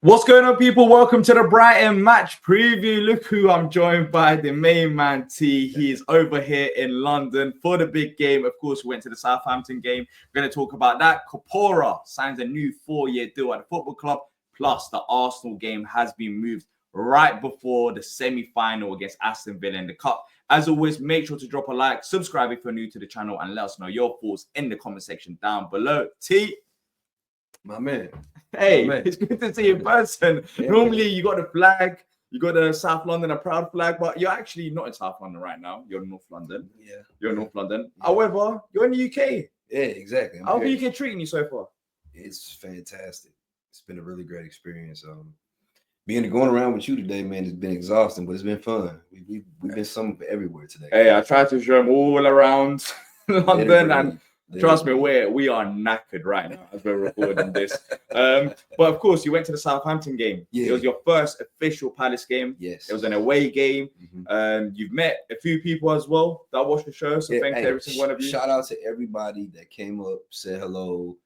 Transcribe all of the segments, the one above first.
What's going on, people? Welcome to the Brighton match preview. Look who I'm joined by, the main man T. He is over here in London for the big game. Of course, we went to the Southampton game. We're going to talk about that. Kapora signs a new 4-year deal at the football club. Plus, the Arsenal game has been moved right before the semi-final against Aston Villa in the Cup. As always, make sure to drop a like, subscribe if you're new to the channel, and let us know your thoughts in the comment section down below. T. My man. Hey, it's good to see you in person. Yeah, Normally, you got the flag, you got the South London, a proud flag, but you're actually not in South London right now. You're in North London. Yeah. You're in North London. Yeah. However, you're in the UK. Yeah, exactly. How's the UK treating you so far? It's fantastic. It's been a really great experience. Going around with you today, man, it's been exhausting, but it's been fun. We've been somewhere everywhere today. Hey, I tried to show them all around London, and trust me, we are knackered right now as we're recording this. But of course, you went to the Southampton game. Yeah. It was your first official Palace game. Yes. It was an away game. You've met a few people as well that watched the show. So thanks to every single one of you. Shout out to everybody that came up, said hello,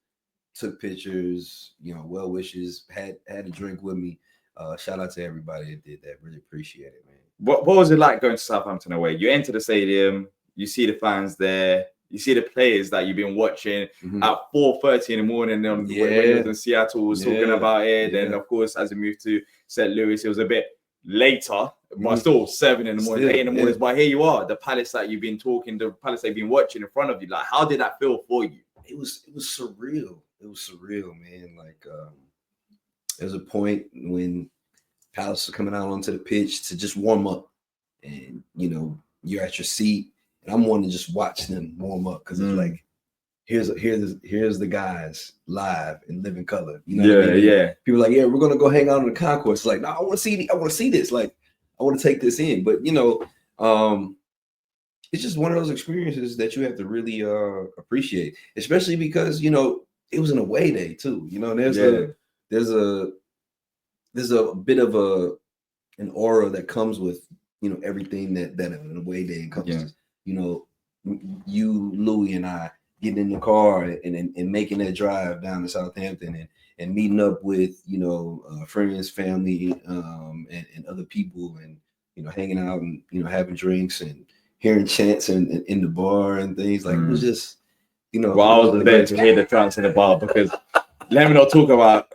took pictures, well wishes, had a drink with me. Shout out to everybody that did that. Really appreciate it, man. What was it like going to Southampton away? You enter the stadium, you see the fans there. You see the players that you've been watching at 4:30 in the morning when you was in Seattle, was talking about it. Then, of course, as we moved to St. Louis, it was a bit later, but still 7 in the morning, 8 in the morning. But here you are, the Palace that you've been talking, the Palace that you've been watching in front of you. Like, how did that feel for you? It was surreal. It was surreal, man. Like, there was a point when Palace was coming out onto the pitch to just warm up, and you're at your seat. I'm wanting to just watch them warm up because it's like, here's the guys live in living color. You know what I mean? Yeah. People are like, yeah, we're gonna go hang out on the concourse. Like, no, I want to see this. Like, I want to take this in. But it's just one of those experiences that you have to really appreciate, especially because it was an away day too. There's a bit of an aura that comes with everything that an away day encompasses. You, Louis, and I getting in the car and making that drive down to Southampton and meeting up with friends, family, and other people, and hanging out and having drinks and hearing chants in the bar and things. Like, it was just Well, I was there to hear the chants in the bar because let me not talk about.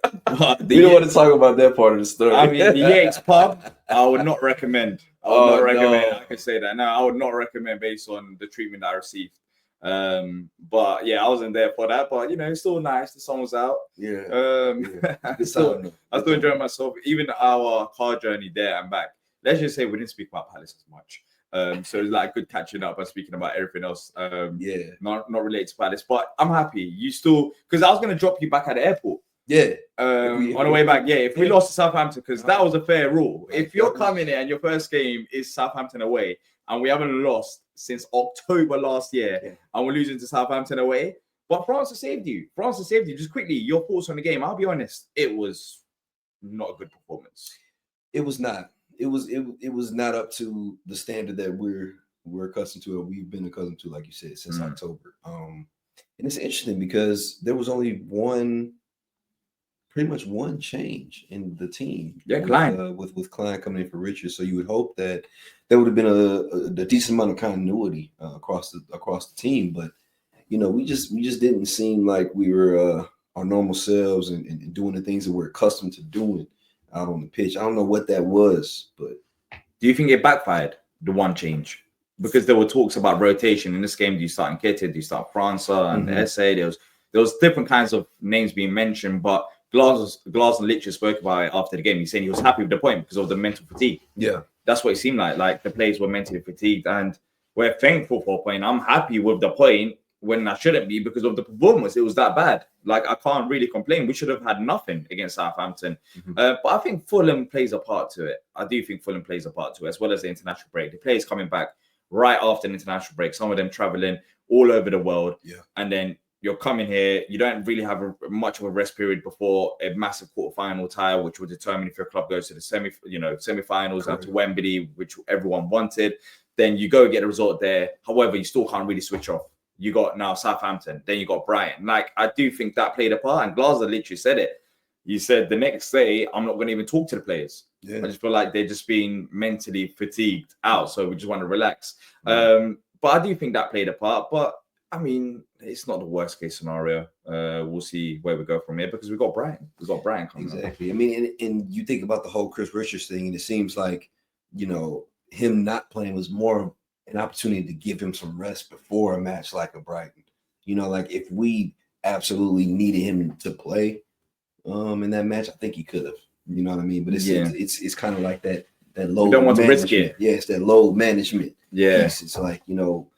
We don't want to talk about that part of the story. I mean, the Yates pub, I would not recommend. I can say that. No, I would not recommend based on the treatment I received. But yeah, I wasn't there for that. But it's still nice. The sun was out. Yeah. I still enjoying myself. Even our car journey there and back. Let's just say we didn't speak about Palace as much. So it's like good catching up and speaking about everything else. Not related to Palace, but I'm happy. You still, because I was gonna drop you back at the airport. Yeah. On the way back. Yeah. If we lost to Southampton, because that was a fair rule. If you're coming in and your first game is Southampton away, and we haven't lost since October last year, and we're losing to Southampton away, but France has saved you. Just quickly, your thoughts on the game. I'll be honest, it was not a good performance. It was not. It was not up to the standard that we're accustomed to, or we've been accustomed to, like you said, since October. And it's interesting because there was only pretty much one change in the team. Yeah, Klein. With Klein coming in for Richard, so you would hope that there would have been a decent amount of continuity across the team, but we just didn't seem like we were our normal selves and doing the things that we're accustomed to doing out on the pitch. I don't know what that was, but do you think it backfired, the one change? Because there were talks about rotation in this game. Do you start Nketiah? Do you start França and Esse? There was different kinds of names being mentioned, but Glasner literally spoke about it after the game. He's saying he was happy with the point because of the mental fatigue. Yeah, that's what it seemed like. Like, the players were mentally fatigued, and we're thankful for a point. I'm happy with the point when I shouldn't be because of the performance. It was that bad. Like, I can't really complain. We should have had nothing against Southampton. But I think Fulham plays a part to it. I do think Fulham plays a part to it, as well as the international break. The players coming back right after the international break, some of them traveling all over the world. Yeah. And then you're coming here, you don't really have much of a rest period before a massive quarterfinal tie, which will determine if your club goes to the semi-finals and to Wembley, which everyone wanted. Then you go get a result there. However, you still can't really switch off. You got now Southampton, then you got Brighton. Like, I do think that played a part, and Glasner literally said it. you said the next day, I'm not going to even talk to the players. Yeah. I just feel like they're just being mentally fatigued out. So we just want to relax. Right. But I do think that played a part. But I mean, it's not the worst case scenario. We'll see where we go from here because we've got Brighton. We've got Brighton coming up. Exactly. I mean, and you think about the whole Chris Richards thing, and it seems like, you know, him not playing was more an opportunity to give him some rest before a match like a Brighton. You know, like if we absolutely needed him to play in that match, I think he could have. You know what I mean? But it's kind of like that low. You don't want to management. risk it. Yeah, it's that low management. Yeah. Piece. It's like, you know,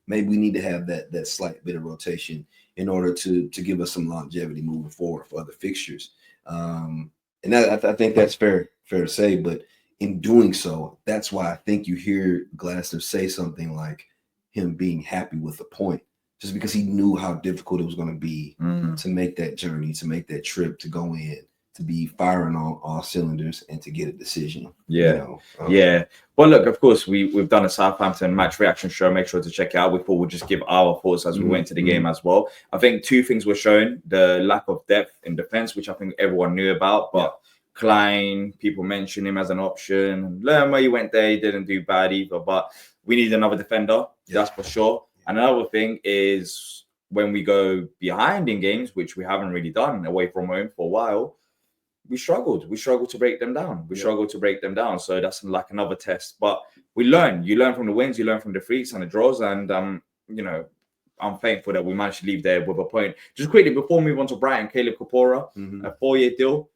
maybe we need to have that slight bit of rotation in order to give us some longevity moving forward for other fixtures. And I think that's fair to say. But in doing so, that's why I think you hear Glasner say something like him being happy with the point, just because he knew how difficult it was going to be to make that journey, to make that trip, to go in, to be firing on all cylinders and to get a decision. Yeah. You know? Yeah. Well, look, of course, we've done a Southampton match reaction show. Make sure to check it out. We thought we'd just give our thoughts as we went to the game as well. I think two things were shown: the lack of depth in defense, which I think everyone knew about, but Klein, people mentioned him as an option. Lerma, he went there, he didn't do bad either, but we need another defender, that's for sure. And another thing is when we go behind in games, which we haven't really done away from home for a while, we struggled. We struggled to break them down. So that's like another test. But we learn. You learn from the wins, you learn from the defeats and the draws. And, you know, I'm thankful that we managed to leave there with a point. Just quickly, before we move on to Brighton, Caleb Kapora, a 4-year deal.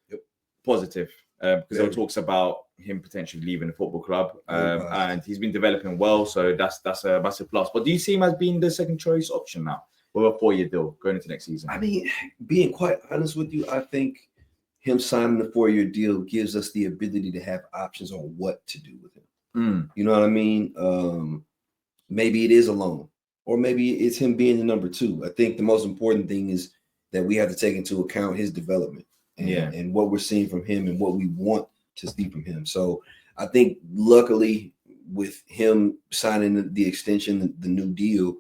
Positive. Because there talks about him potentially leaving the football club. And he's been developing well. So that's a massive plus. But do you see him as being the second choice option now with a 4-year deal going into next season? I mean, being quite honest with you, I think him signing the 4-year deal gives us the ability to have options on what to do with him. You know what I mean? Maybe it is a loan, or maybe it's him being the number 2. I think the most important thing is that we have to take into account his development and what we're seeing from him and what we want to see from him. So I think luckily with him signing the extension, the new deal,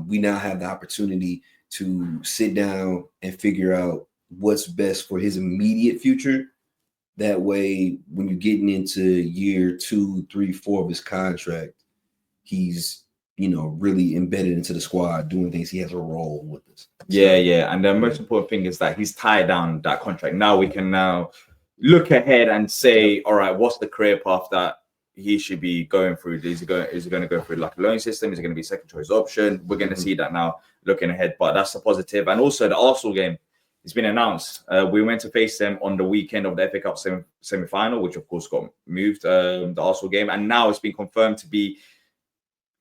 we now have the opportunity to sit down and figure out what's best for his immediate future. That way, when you're getting into year 2, 3, 4 of his contract, he's, you know, really embedded into the squad, doing things. He has a role with us. Yeah. And the most important thing is that he's tied down that contract. Now we can now look ahead and say, all right, what's the career path that he should be going through? Is he going to go through like a loan system? Is it going to be second choice option? We're going to see that now looking ahead, but that's a positive. And also the Arsenal game. It's been announced. We went to face them on the weekend of the FA Cup semi-final, which of course got moved, the Arsenal game. And now it's been confirmed to be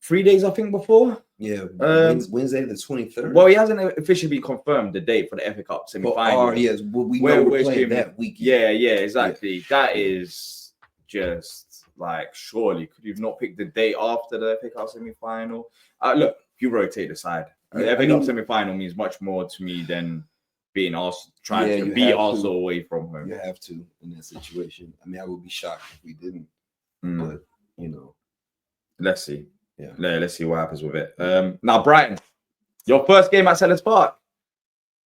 3 days, I think, before. Yeah, Wednesday the 23rd. Well, he hasn't officially been confirmed the date for the FA Cup semi-final. Yes, well, we know we're playing that weekend. Yeah, exactly. Yeah. That is just like, surely, could you not pick the day after the FA Cup semi-final? Look, you rotate the side. The FA Cup semi-final means much more to me than being Arsenal, trying to beat Arsenal away from home. You have to in that situation. I mean, I would be shocked if we didn't. But, you know. Let's see. Yeah. Let's see what happens with it. Now, Brighton, your first game at Selhurst Park.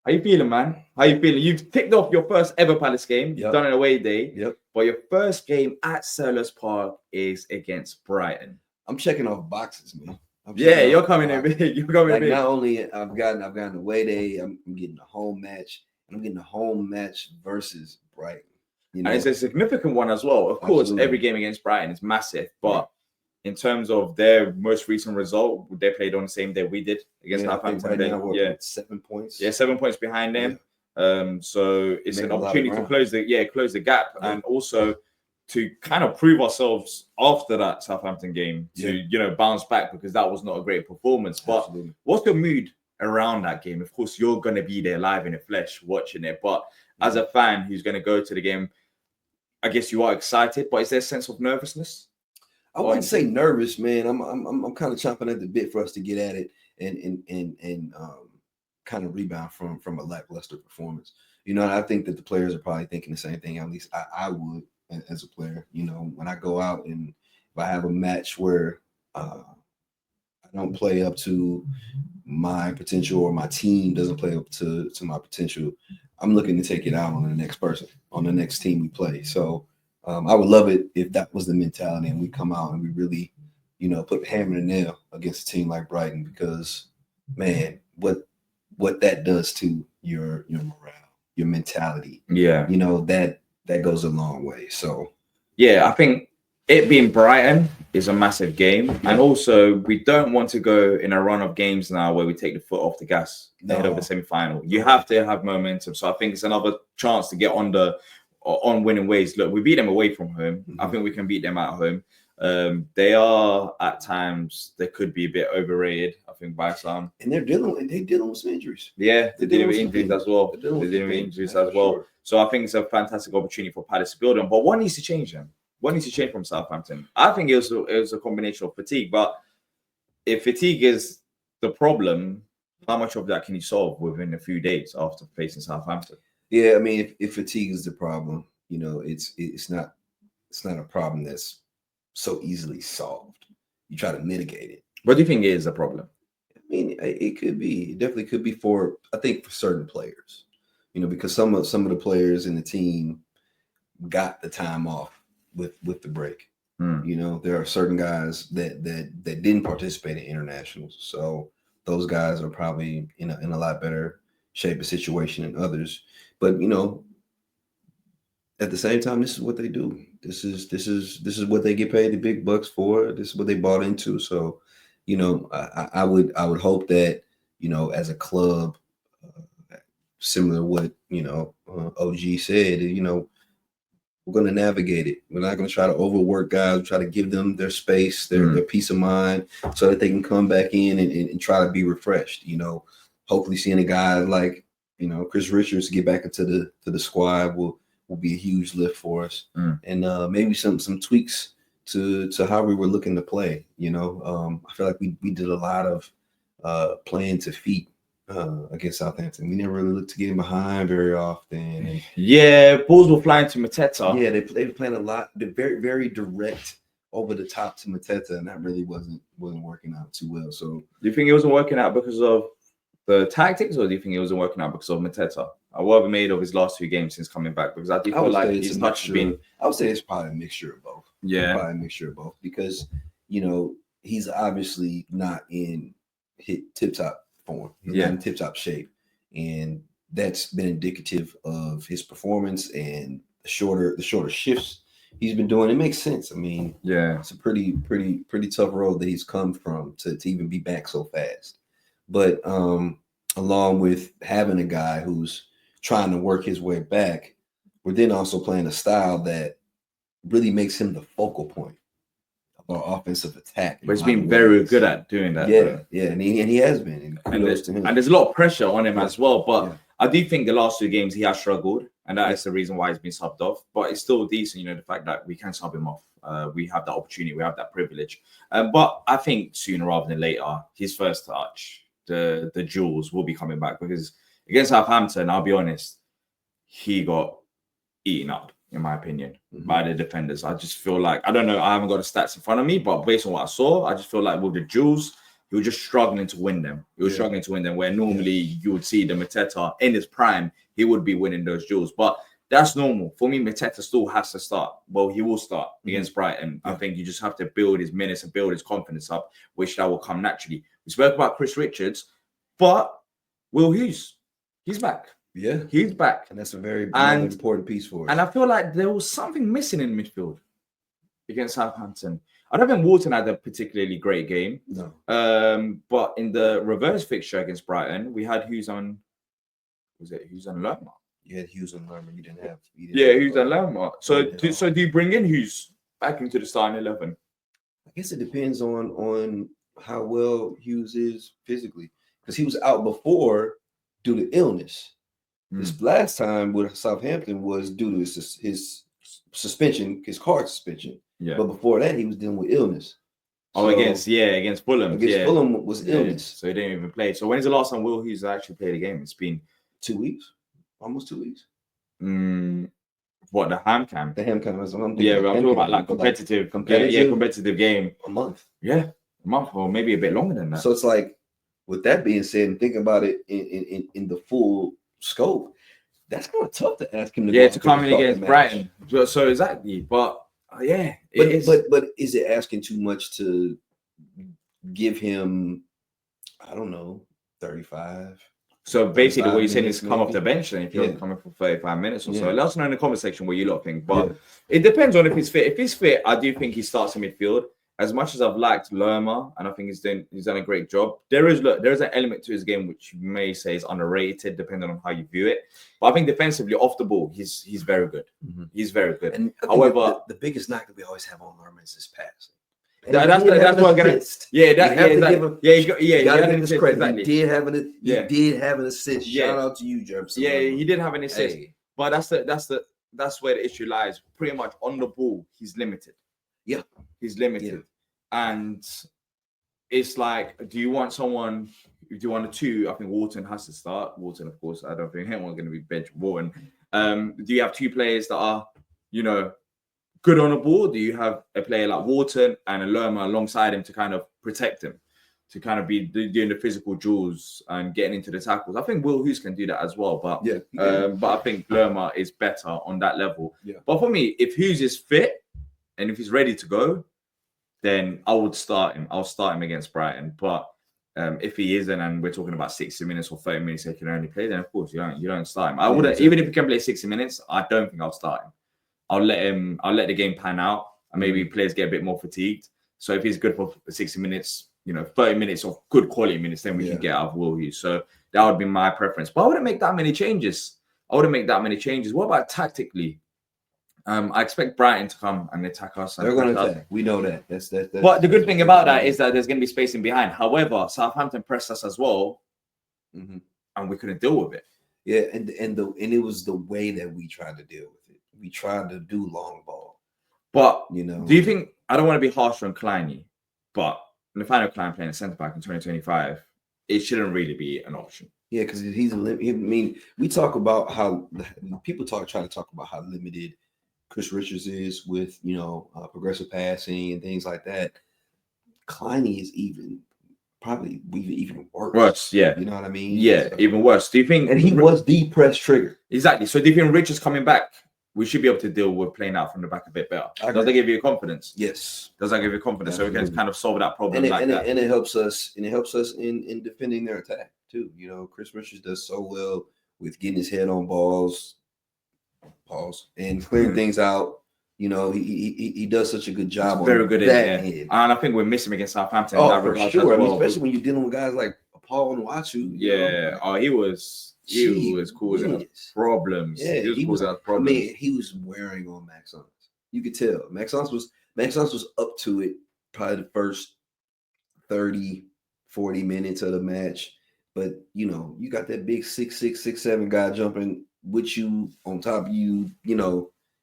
How you feeling, man? How you feeling? You've ticked off your first ever Palace game. You've done an away day. Yep. But your first game at Selhurst Park is against Brighton. I'm checking off boxes, man. You're coming in big. You're coming in big. Not only I've gotten an away day, I'm getting a home match, and I'm getting a home match versus Brighton. You know? And it's a significant one as well. Of course, every game against Brighton is massive, but in terms of their most recent result, they played on the same day we did against Southampton. Right 7 points. Yeah, 7 points behind them. So it's an opportunity to close the gap, and also to kind of prove ourselves after that Southampton game to bounce back, because that was not a great performance. But what's the mood around that game? Of course, you're going to be there live in the flesh watching it, but as a fan who's going to go to the game, I guess you are excited, but is there a sense of nervousness? I wouldn't say nervous, man. I'm kind of chomping at the bit for us to get at it and kind of rebound from a lackluster performance. You know, I think that the players are probably thinking the same thing. At least I would as a player. You know, when I go out and if I have a match where I don't play up to my potential or my team doesn't play up to my potential, I'm looking to take it out on the next person, on the next team we play. So I would love it if that was the mentality and we come out and we really, put hammer and nail against a team like Brighton, because man, what that does to your morale, your mentality, Yeah. That goes a long way. So yeah, I think it being Brighton is a massive game. Yeah. And also we don't want to go in a run of games now where we take the foot off the gas ahead of No. the semi-final. You have to have momentum. So I think it's another chance to get on winning ways. Look, we beat them away from home. I think we can beat them at home. They are at times, they could be a bit overrated, I think, by some. And they're dealing with some injuries. Yeah, they're dealing with some injuries things. as well. They're dealing with They're dealing some with things, injuries that's as well. for sure. So I think it's a fantastic opportunity for Palace to build on. But what needs to change then? What needs to change from Southampton? I think it was a combination of fatigue. But if fatigue is the problem, how much of that can you solve within a few days after facing Southampton? Yeah, I mean, if fatigue is the problem, it's not a problem that's so easily solved. You try to mitigate it. What do you think is the problem? I mean, it could be. It definitely could be for certain players, because some of the players in the team got the time off with the break. There are certain guys that didn't participate in internationals, so those guys are probably in a lot better shape of situation than others. But at the same time, this is what they do. This is what they get paid the big bucks for. This is what they bought into. So, I would hope that as a club, similar to what OG said, we're going to navigate it. We're not going to try to overwork guys. Try to give them their space, their peace of mind, so that they can come back in and try to be refreshed. Hopefully seeing a guy like Chris Richards get back into the squad will be a huge lift for us, and maybe some tweaks to how we were looking to play. I feel like we did a lot of playing to feet against Southampton. We never really looked to get in behind very often. Yeah, balls were flying to Mateta. Yeah, they were playing a lot. They're very, very direct over the top to Mateta, and that really wasn't working out too well. So, do you think it wasn't working out because of the tactics, or do you think it wasn't working out because of Mateta? What have made of his last 2 games since coming back? Because I do feel like his touch has been. I would say it's probably a mixture of both. Yeah, probably a mixture of both, because he's obviously not in tip-top form. He's not in tip-top shape, and that's been indicative of his performance and the shorter shifts he's been doing. It makes sense. I mean, it's a pretty tough road that he's come from to even be back so fast. But along with having a guy who's trying to work his way back, we're then also playing a style that really makes him the focal point of our offensive attack. But he's been very good at doing that. Yeah, and he has been. And there's a lot of pressure on him as well. But I do think the last 2 games he has struggled, and that is the reason why he's been subbed off. But it's still decent, the fact that we can sub him off. We have that opportunity, we have that privilege. But I think sooner rather than later, his first touch, the jewels will be coming back, because against Southampton, I'll be honest, he got eaten up, in my opinion, by the defenders. I just feel like, I don't know, I haven't got the stats in front of me, but based on what I saw, I just feel like with the jewels, he was just struggling to win them. He was struggling to win them, where normally you would see the Mateta in his prime, he would be winning those jewels. But that's normal. For me, Mateta still has to start. Well, he will start against Brighton. I think you just have to build his minutes and build his confidence up, which that will come naturally. We spoke about Chris Richards, but Will Hughes, he's back. Yeah, he's back. And that's a very important piece for us. And I feel like there was something missing in midfield against Southampton. I don't think Wharton had a particularly great game. No. But in the reverse fixture against Brighton, we had Hughes on. Was it Hughes on Lerma? You had Hughes on Lerma. You didn't have. Hughes on Lerma. So do you bring in Hughes back into the starting 11? I guess it depends on how well Hughes is physically, because he was out before due to illness. This last time with Southampton was due to his suspension, his card suspension. Yeah. But before that, he was dealing with illness. So, against Fulham. Against Fulham was illness. So he didn't even play. So when's the last time Will Hughes actually played a game? It's been 2 weeks. Almost 2 weeks. What, the ham cam? The ham cam. I'm talking about like competitive game. A month. Yeah, a month, or maybe a bit longer than that. So it's like, with that being said, and thinking about it in the full scope, that's kind of tough to ask him to to come in against Brighton. So exactly, but but is it asking too much to give him? I don't know, 35. So basically, what you're saying is come off the bench then if you're Yeah. coming for 35 minutes or Yeah. so. Let us know in the comment section what you lot think. But it depends on if he's fit. If he's fit, I do think he starts in midfield. As much as I've liked Lerma, and I think he's done a great job, there is an element to his game which you may say is underrated, depending on how you view it. But I think defensively, off the ball, he's very good. Mm-hmm. He's very good. And however, the biggest knock that we always have on Lerma is his passing. That's what I'm gonna. You got to give him credit. He did have an assist. Shout out to you, Jervis. Yeah, he did have an assist. Hey. But that's where the issue lies. Pretty much on the ball, he's limited. Yeah, he's limited, and it's like, do you want someone? Do you want a two? I think Wharton has to start. Wharton, of course. I don't think anyone's going to be bench Wharton. Do you have two players that are, good on the ball? Do you have a player like Wharton and a Lerma alongside him to kind of protect him, to kind of be doing the physical duels and getting into the tackles? I think Will Hughes can do that as well, but I think Lerma is better on that level. Yeah. But for me, if Hughes is fit and if he's ready to go, then I would start him. I'll start him against Brighton. But if he isn't, and we're talking about 60 minutes or 30 minutes, he can only play, then of course you don't start him. I wouldn't, even if he can play 60 minutes, I don't think I'll start him. I'll let the game pan out, and maybe players get a bit more fatigued. So if he's good for 60 minutes, 30 minutes of good quality minutes, then we can get out of Will Hughes. So that would be my preference. But I wouldn't make that many changes. What about tactically? I expect Brighton to come and attack us. They're going to attack. We know that. That's but the good thing about that is that there's going to be spacing behind. However, Southampton pressed us as well, and we couldn't deal with it. Yeah, and it was the way that we tried to deal with it. We tried to do long ball. But do you think, I don't want to be harsh on Kleiny, but Nathaniel Klein playing a centre back in 2025, it shouldn't really be an option. Yeah, because we talk about how people try to talk about how limited Chris Richards is with progressive passing and things like that. Kleiny is probably even worse. Yeah, you know what I mean. Yeah, even worse. Do you think? And he was the press trigger. Exactly. So do you think Richards coming back, we should be able to deal with playing out from the back a bit better? Does that give you confidence? Yes. Does that give you confidence? Absolutely. So we can kind of solve that problem and it helps us. And it helps us in defending their attack too. Chris Richards does so well with getting his head on balls. And clearing things out. He does such a good job. Very good at that. And I think we're missing against Southampton. Oh, for sure. I mean, especially when you're dealing with guys like Paul and Wachu. Yeah. Oh, he was causing problems. Yeah, he was causing problems. I mean, he was wearing on Maxence. You could tell. Maxence was up to it probably the first 30, 40 minutes of the match. But you got that big 6'6", 6'7" guy jumping with you on top of you,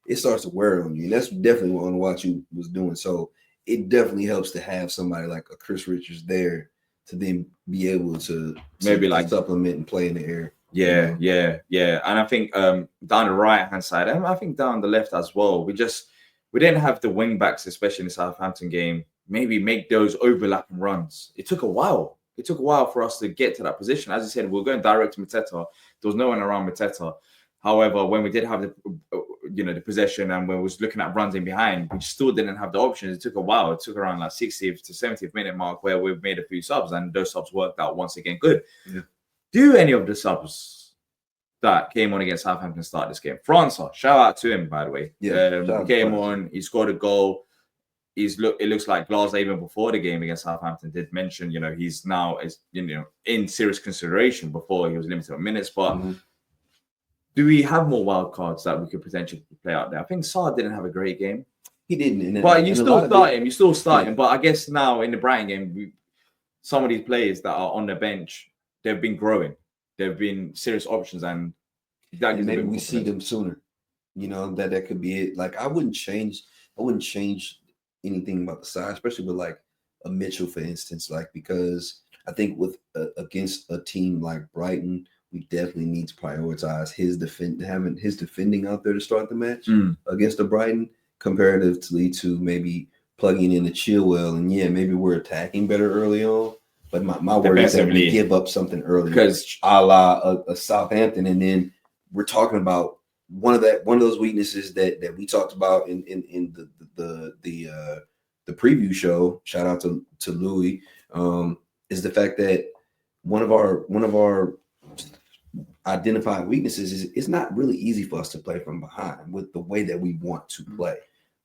it starts to wear on you. And that's definitely what Wachu was doing. So it definitely helps to have somebody like a Chris Richards there to then be able to maybe like supplement and play in the air. Yeah. And I think down the right hand side, and I think down the left as well, we didn't have the wing backs, especially in the Southampton game, maybe make those overlapping runs. It took a while. For us to get to that position. As I said, we were going direct to Mateta. There was no one around Mateta. However, when we did have the possession and when we was looking at runs in behind, we still didn't have the options. It took a while. It took around like 60th to 70th minute mark where we've made a few subs, and those subs worked out once again good. Yeah. Do any of the subs that came on against Southampton start this game? França, shout out to him, by the way. Yeah, came on, he scored a goal. It looks like Glazer, even before the game against Southampton, did mention, he's now in serious consideration. Before he was limited on minutes, but do we have more wild cards that we could potentially play out there? I think Sarr didn't have a great game. He didn't. But you still start him. You still start him. But I guess now in the Brighton game, some of these players that are on the bench, they've been growing. They've been serious options, and maybe we see them sooner. That could be it. Like I wouldn't change anything about the side, especially with like a Mitchell, for instance, because I think with against a team like Brighton, we definitely need to prioritize having his defending out there to start the match against the Brighton, comparatively to maybe plugging in the Chilwell. And maybe we're attacking better early on, but my worry is that we give up something early, because a la a Southampton, and then we're talking about one of those weaknesses that we talked about in the preview show. Shout out to Louis. Is the fact that one of our identified weaknesses is it's not really easy for us to play from behind with the way that we want to play.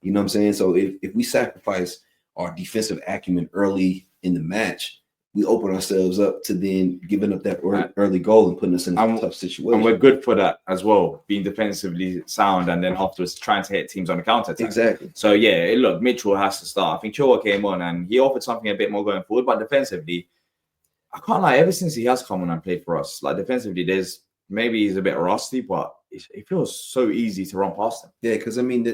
You know what I'm saying? So if we sacrifice our defensive acumen early in the match, we open ourselves up to then giving up that early goal and putting us in a tough situation. And we're good for that as well, being defensively sound and then afterwards trying to hit teams on the counter attack. Exactly. So yeah, look, Mitchell has to start. I think Chilwell came on and he offered something a bit more going forward, but defensively, I can't lie, ever since he has come on and played for us, like defensively, maybe he's a bit rusty, but it feels so easy to run past him. Yeah, because I mean,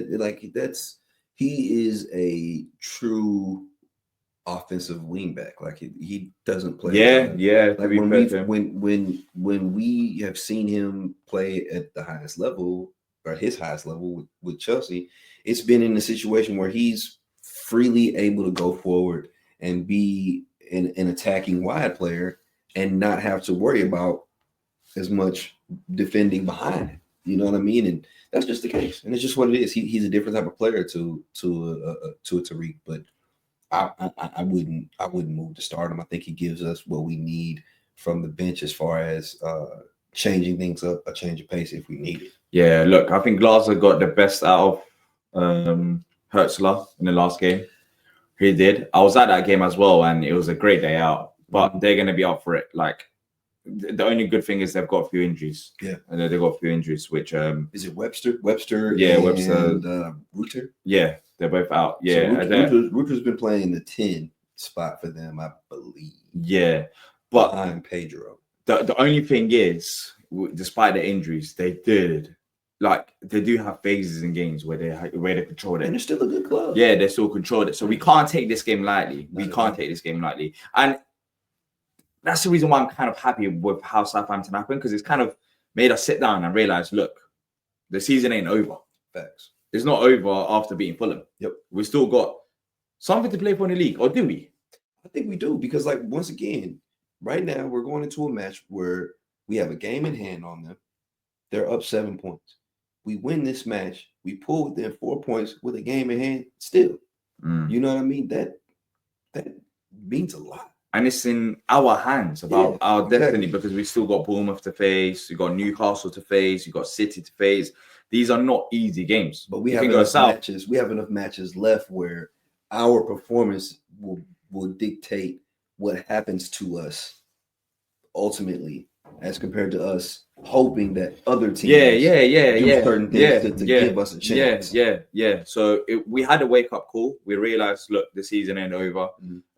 he is a true offensive wingback. Like he doesn't play. Yeah. Like when we have seen him play at the highest level or his highest level with Chelsea, it's been in a situation where he's freely able to go forward and be an attacking wide player and not have to worry about as much defending behind him. You know what I mean? And that's just the case. And it's just what it is. He's a different type of player to Tariq, but I wouldn't move to start him. I think he gives us what we need from the bench as far as changing things up, a change of pace if we need it. Yeah, look, I think Glasgow got the best out of Hertzler in the last game. He did. I was at that game as well, and it was a great day out. But they're going to be up for it. Like, the only good thing is they've got a few injuries. Yeah, and they've got a few injuries. Which is it Webster? Yeah, and, Webster. Reuter. Yeah, they're both out. Yeah, so Reuter's been playing the 10 spot for them, I believe. Yeah, but behind Pedro. The only thing is, despite the injuries, they do have phases in games where they control it. And they're still a good club. Yeah, they still control it. So we can't take this game lightly. Take this game lightly. And that's the reason why I'm kind of happy with how Southampton happened, because it's kind of made us sit down and realize, look, the season ain't over. Facts. It's not over after beating Fulham. Yep. We still got something to play for in the league, or do we? I think we do, because like once again, right now we're going into a match where we have a game in hand on them. They're up 7 points. We win this match, we pull within 4 points with a game in hand still. You know what I mean? That means a lot. And it's in our hands about our destiny, because we still got Bournemouth to face, we got Newcastle to face, we got City to face. These are not easy games. But we have enough matches. We have enough matches left where our performance will dictate what happens to us ultimately, as compared to us hoping that other teams do certain things to give us a chance. Yeah. So we had a wake-up call. We realized, look, the season ain't over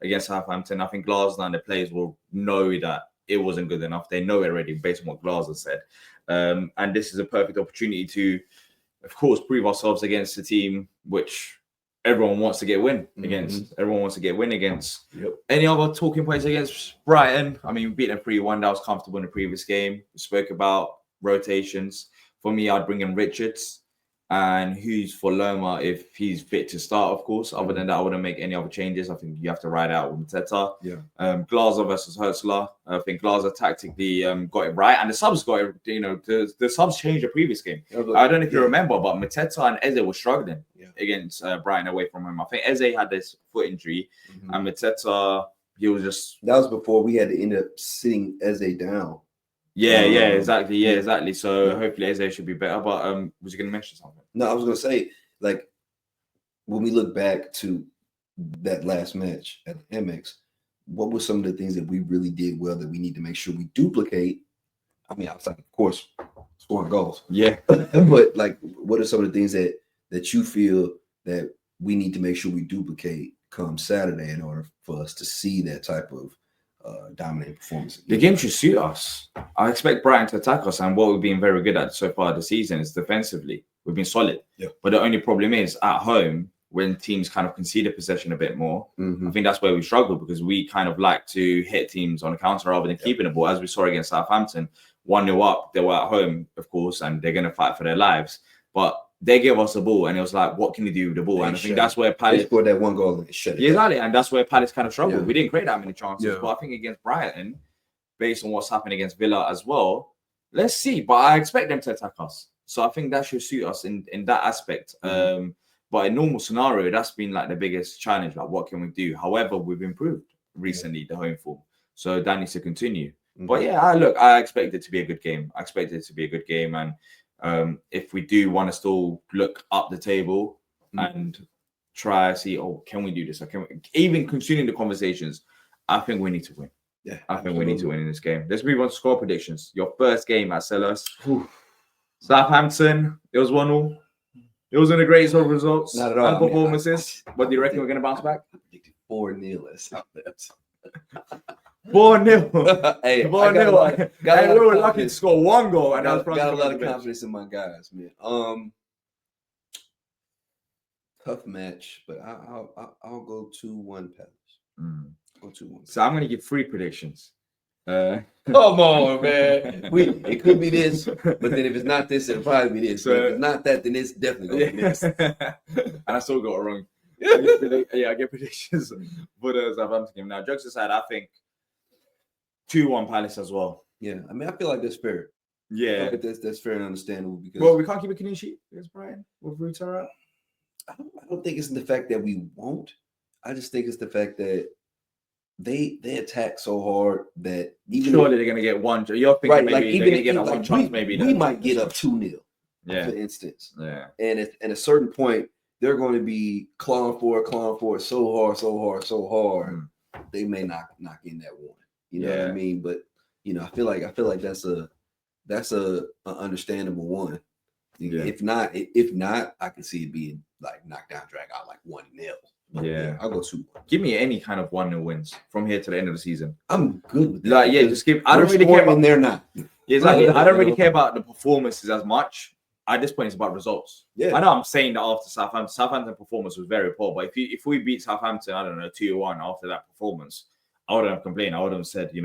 against Southampton. I think Glasgow and the players will know that it wasn't good enough. They know it already based on what Glasgow said. And this is a perfect opportunity to, of course, prove ourselves against a team which everyone wants to get win against. Everyone wants to get win against. Yep. Any other talking points against Brighton? I mean, we beat them 3-1. That was comfortable in the previous game. We spoke about rotations. For me, I'd bring in Richards and Hughes for Lerma if he's fit to start, of course. Other than that, I wouldn't make any other changes. I think you have to ride out with Mateta. Yeah. Glasgow versus Hertzler. I think Glasgow tactically got it right. And the subs got it, the subs changed the previous game. I don't know if you remember, but Mateta and Eze were struggling against Brighton away from him. I think Eze had this foot injury and Mateta, he was just... That was before we had to end up sitting Eze down. Exactly. So hopefully Eze should be better. But was you going to mention something? No, I was going to say, like, when we look back to that last match at MX, what were some of the things that we really did well that we need to make sure we duplicate? I mean, outside, of course, scoring goals. Yeah. But, like, what are some of the things that you feel that we need to make sure we duplicate come Saturday in order for us to see that type of dominant performance? The game should suit us. I expect Brighton to attack us, and what we've been very good at so far this season is defensively. We've been solid. Yeah. But the only problem is at home, when teams kind of concede a possession a bit more, I think that's where we struggle, because we kind of like to hit teams on the counter rather than keeping the ball. As we saw against Southampton, 1-0 up, they were at home, of course, and they're going to fight for their lives. But they gave us the ball, and it was like, what can you do with the ball? And I think that's where Palace... They scored that one goal and shut it down. Exactly, and that's where Palace kind of struggled. We didn't create that many chances, but I think against Brighton, based on what's happened against Villa as well, Let's see, but I expect them to attack us. So I think that should suit us in that aspect. But in normal scenario, that's been like the biggest challenge. Like, what can we do? However, we've improved recently, the home form. So that needs to continue. But yeah, I expect it to be a good game. I expect it to be a good game. And if we do want to still look up the table and try to see, can we do this? Or can we, even continuing the conversations, I think we need to win. Yeah, I think we need to win in this game. Let's move on to score predictions. Your first game at Selhurst. Southampton, it was 1-0. It wasn't the greatest of results. Not at all. And performances. But do you reckon we're going to bounce back? 4-0 at Southampton. 4-0. Hey, 4-0. And we were lucky to score one goal. And got a lot of confidence in my guys, man. Tough match, but I'll go 2-1 Palace. Go 2-1. So I'm going to give 3 predictions. Come on, man. It could be this, but then if it's not this, it'll probably be this. So, if it's not that, then it's definitely going to be this. And I still got it wrong. I get predictions for the Southampton game. Now, jokes aside, I think 2-1 Palace as well. Yeah, I mean, I feel like that's fair. Yeah, I think that's fair and understandable because we can't keep a clean sheet against Brighton with Ruta out. I don't think it's the fact that we won't. I just think it's the fact that they attack so hard that even surely they're gonna get one. You're thinking maybe like, they're even gonna get one chance. Maybe we might get up 2-0. Yeah, for instance. Yeah, and at a certain point, they're going to be clawing for it so hard. They may not in that one. You know what I mean? But I feel like that's a understandable one. Yeah. If not, I can see it being like knocked down, drag out like 1-0. Yeah, I'll go 2-1. Give me any kind of 1-0 wins from here to the end of the season. I'm good with that. Like, just give. I don't really care about. They're not. Yeah, exactly. I don't really care about the performances as much. At this point, it's about results. Yeah, I know I'm saying that after Southampton performance was very poor, but if we beat Southampton, I don't know, 2-1 after that performance, I wouldn't have complained. I would have said, it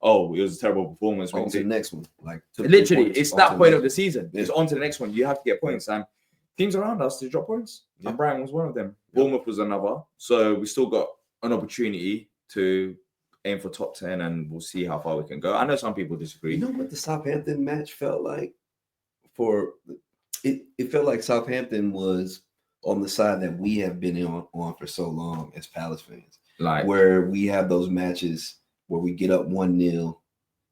was a terrible performance. On to the next one. Like literally, it's that point of the season. It's on to the next one. You have to get points, and teams around us to drop points. Yeah. And Brighton was one of them. Bournemouth was another. So we still got an opportunity to aim for top 10, and we'll see how far we can go. I know some people disagree. You know what the Southampton match felt like? It felt like Southampton was on the side that we have been on for so long as Palace fans. Like where we have those matches where we get up 1-0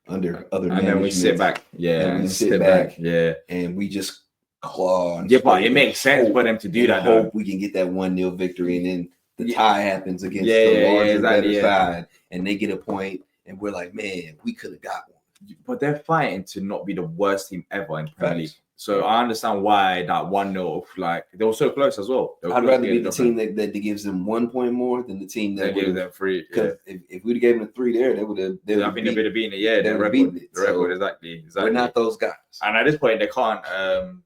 under other and then we sit back. Yeah, and we sit back. Yeah. And we just claw. Yeah, but it makes sense for them to do that. Hope we can get that 1-0 victory, and then the tie happens against the larger, better side, and they get a point, and we're like, man, we could have got one. But they're fighting to not be the worst team ever in Premier League. So I understand why that 1-0, like they were so close as well. I'd rather be the team that gives them 1 point more than the team that gives them 3. Because if we'd have given them 3 there, they would have. I think they would have beaten it. Yeah, the record, exactly. We're not those guys. And at this point, they can't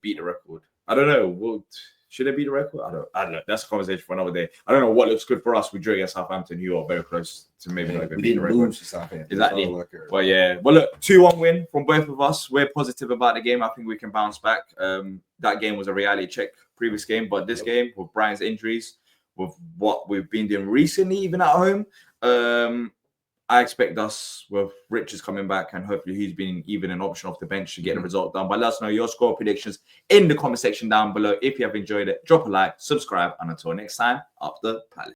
beat the record. I don't know. Should they beat the record? I don't know. That's a conversation for another day. I don't know what looks good for us. We drew against Southampton, who are very close to maybe not even beat the record. To Southampton. Exactly. But yeah. Well, look, 2-1 win from both of us. We're positive about the game. I think we can bounce back. That game was a reality check, previous game. But this game, with Brian's injuries, with what we've been doing recently, even at home, I expect us, with Richards coming back, and hopefully he's been even an option off the bench to get the result done. But let us know your score predictions in the comment section down below. If you have enjoyed it, drop a like, subscribe, and until next time, up the Palace.